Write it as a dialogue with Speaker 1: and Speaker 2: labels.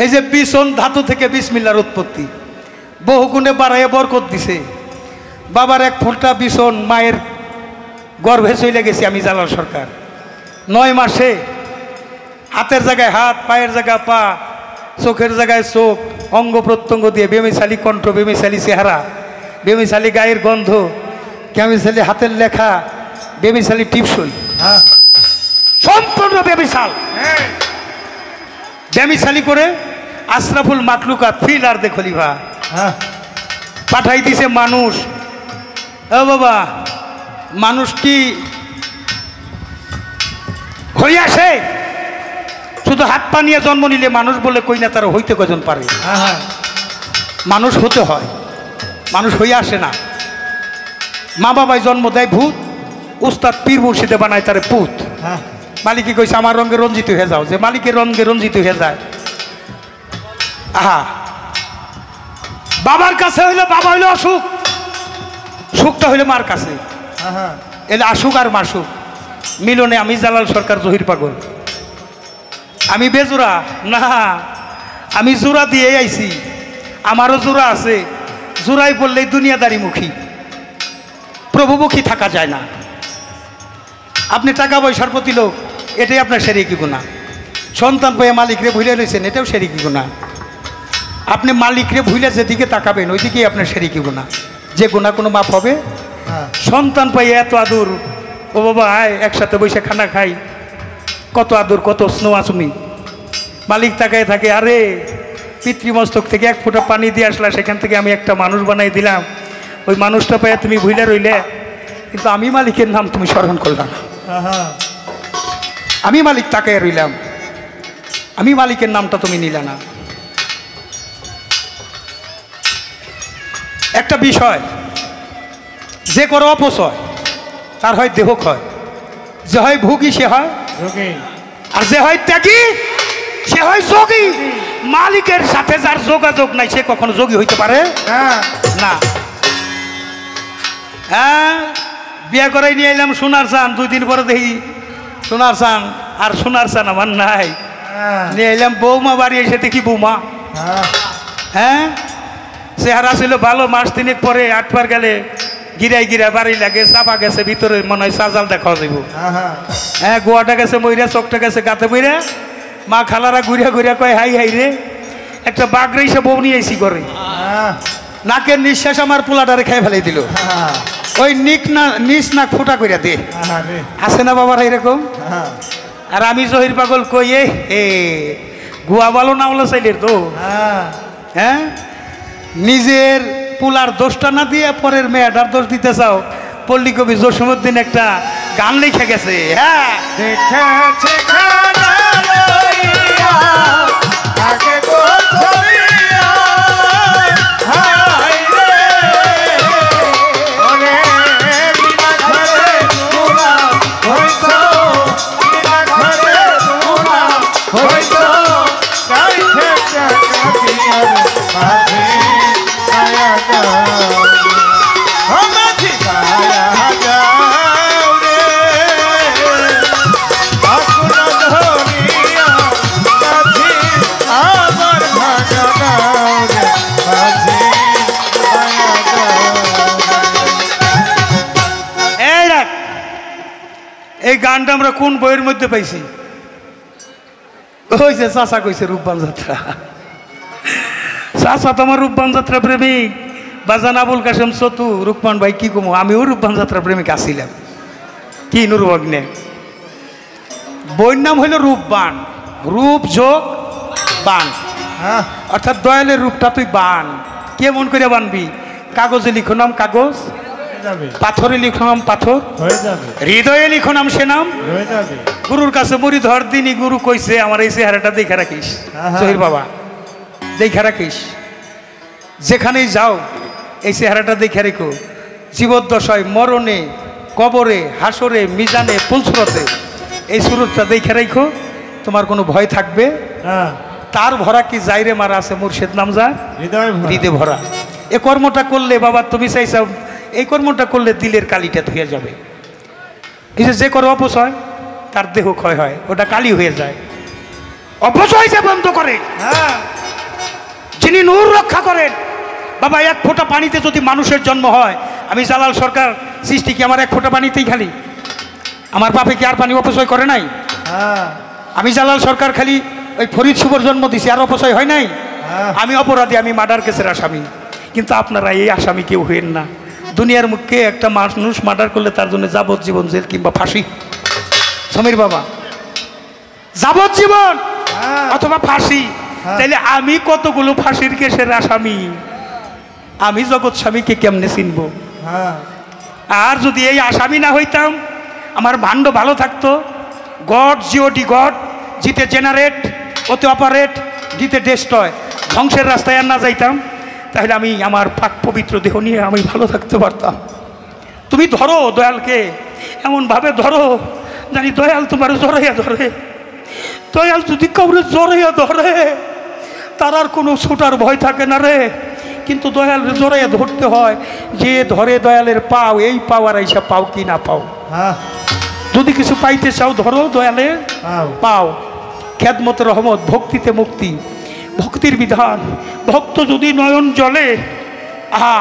Speaker 1: এই যে বিছন ধাতু থেকে বিসমিল্লাহর উৎপত্তি, বহুগুণে বাড়াইয়া বরকত দিছে। বাবার এক ফোঁটা বিছন মায়ের গর্ভে চলে গেছি আমি জালাল সরকার। 9 মাসে হাতের জায়গায় হাত, পায়ের জায়গায় পা, চোখের জায়গায় চোখ, অঙ্গ প্রত্যঙ্গ দিয়ে বেমিশালী কণ্ঠ, বেমিশালী চেহারা, বেমিশালী গায়ের গন্ধ, বেমিশালী হাতের লেখা, বেমিশালী টিপসই, সম্পূর্ণ বেমিশাল। বেমিশালী করে আশরাফুল মাকলুকাত ফিল আর দে খলিফা পাঠাই দিছে মানুষ। ও বাবা, মানুষ কি হয়ে আসে? শুধু হাত পা নিয়ে জন্ম নিলে মানুষ বলে কই না, তারা হইতে কজন পারে? মানুষ হতে হয়, মানুষ হয়ে আসে না। মা বাবাই জন্ম দেয় ভূত, উস্তাদ পীর মুর্শিদে বানায় তারে পুত। মালিকই কইছে আমার রঙে রঞ্জিত হয়ে যাও, যে মালিকের রঙে রঞ্জিত হয়ে যায়। আহা, বাবার কাছে হইলে বাবা হইলে অসুখ, সুখটা হইলে মার কাছে। এলে আসুক আর মাসুক মিলনে আমি জালাল সরকার জহির পাগল। আমি বেজোড়া না, আমি জোড়া দিয়ে আইছি, আমারও জোড়া আছে। জোড়াই বললেই দুনিয়াদারি মুখী, প্রভুমুখী থাকা যায় না। আপনি টাকা পয়সার প্রতি লোক, এটাই আপনার সেরিকি গুণা। সন্তান পেয়ে মালিকরে ভুলে রয়েছেন, এটাও সেরিকি গুণা। আপনি মালিকরে ভুলে যেদিকে তাকাবেন ওইদিকেই আপনার সেরিকি গুণা। যে গুণা কোনো মাপ হবে? সন্তান পাই এত আদর, ও বাবা আয় একসাথে বসে খানা খাই, কত আদর, কত স্নোয়াচুমি। মালিক তাকায় থাকে, আরে পিতৃমস্তক থেকে 1 ফোঁটা পানি দিয়ে আসলা, সেখান থেকে আমি একটা মানুষ বানাই দিলাম। ওই মানুষটা পাইয়া তুমি ভুলে রইলে, কিন্তু আমি মালিকের নাম তুমি স্মরণ করলাম। আমি মালিক তাকায় রইলাম, আমি মালিকের নামটা তুমি নিলে না। একটা বিষয়, যে করো অপচয় তার হয় দেহ ক্ষয়, যে হয় ভোগী সে হয় যোগী, আর যে হয় ত্যাগী সে হয় যোগী। মালিকের সাথে যার যোগাযোগ নাই সে কখনো যোগী হইতে পারে না। হ্যাঁ, বিয়ে করাই নিয়ে এলাম সোনার চান, 2 দিন পরে দেখি সোনার চান আর সোনার চান আমার নাই। নিয়ে এলাম বৌমা, বাড়ি এসে দেখি বৌমা। হ্যাঁ, চেহারা ছিল ভালো, মাস 3 পরে 8 বার গেলে গিরাই গিরা বাড়ি লাগে, চাপা গেছে ভিতরে, মনে হয় সাজাল দেখা যাইব। হ্যাঁ, গোয়াটা গেছে মইরা, চোখটা গেছে গাতে বইরা। মা খালারা ঘুরিয়া ঘুরিয়া কয় হাই হাই রে, একটা বাঘরে এসে বউ নিয়ে এসি করে। নাকের নিঃশ্বাস আমার পোলাটারে খেয়ে ফেলে দিল। ওই নিচ নাক ফুটা করিয়া দে, আছে না বাবার এরকম? আর আমি জহির পাগল কই, এ গুয়া ভালো না হলো চাইলের তো। হ্যাঁ, নিজের পোলার দোষটা না দিয়ে পরের মেয়েটার দোষ দিতে চাও। পল্লী কবি জসীমউদ্দিন একটা গান লিখে গেছে। হ্যাঁ, এই গানটা আমরা কোন বইয়ের মধ্যে পাইছি? ওই যে চাচা কইছে রূপবান যাত্রা। চাচা তো আমার রূপবান যাত্রা প্রেমিক, বাজান আবুল কাসেম চতু। রুকমান ভাই কি কমো, আমিও রূপবান যাত্রা প্রেমিক আসিলাম। কি নুরভগ্নে, বইয়ের নাম হইল রূপবান, রূপ যোগ বান, অর্থাৎ দয়ালের রূপটা তুই বান। কেমন করে বানবি? কাগজে লিখো নাম কাগজ, পাথরে লিখো নাম পাথর, হৃদয়ে লিখো নাম সে নাম। গুরুর কাছে মুড়ি ধর দিনই গুরু কইছে আমার এই চেহারাটা দেখে রাখিস, জহির বাবা দেখে রাখিস, যেখানেই যাও এই চেহারাটা দেখে রেখো। জীবদ্দশায়, মরণে, কবরে, হাসরে, মিজানে, পুলসুরতে এই সুরতটা দেখে রেখো, তোমার কোনো ভয় থাকবে। তার ভরা কি যাইরে মারা আছে মুর্শিদ নাম যা হৃদয় ভরা। এ কর্মটা করলে বাবা তুমি চাইছাও, এই কর্মটা করলে দিলের কালিটা ধুয়ে যাবে। এই যে করো অপচয় তার দেহ ক্ষয় হয়, ওটা কালি হয়ে যায়। অপচয় যে বন্ধ করে, যিনি নূর রক্ষা করেন। বাবা, এক ফোঁটা পানিতে যদি মানুষের জন্ম হয়, আমি জালাল সরকার সৃষ্টি কি আমার এক ফোঁটা পানিতেই খালি? আমার বাপে কি আর পানি অপচয় করে নাই? আমি জালাল সরকার খালি ওই ফরিদ শুভর জন্ম দিছি, আর অপচয় হয় নাই? আমি অপরাধী, আমি মার্ডার কেসের আসামি। কিন্তু আপনারা এই আসামি কেউ হইেন না। দুনিয়ার মুখে একটা মানুষ মার্ডার করলে তার জন্য যাবজ্জীবন জেল কিংবা ফাঁসি। সমীর বাবা, যাবজ্জীবন অথবা ফাঁসি। তাইলে আমি কতগুলো ফাঁসির কেসের আসামি, আমি জগৎ স্বামীকে কেমনে চিনব? আর যদি এই আসামি না হইতাম, আমার ভাণ্ড ভালো থাকতো। গড জিওডি গড, জিতে জেনারেট, ওতে অপারেট, জিতে ডেস্ট্রয়, ধ্বংসের রাস্তায় আর না যাইতাম, তাহলে আমি আমার পাক পবিত্র দেহ নিয়ে আমি ভালো থাকতে পারতাম। তুমি ধরো দয়ালকে, এমনভাবে ধরো জানি দয়াল তোমার জড়াইয়া ধরে। দয়াল যদি কাউরে জড়াইয়া ধরে, তার আর কোনো ছুটার ভয় থাকে না রে। কিন্তু দয়াল জড়াইয়া ধরতে হয়, যে ধরে দয়ালের পাও, এই পাও আর এইসব পাও কি না পাও। যদি কিছু পাইতে চাও, ধরো দয়ালের পাও। খেদমত রহমত, ভক্তিতে মুক্তি, ভক্তির বিধান। ভক্ত যদি নয়ন জলে, আহা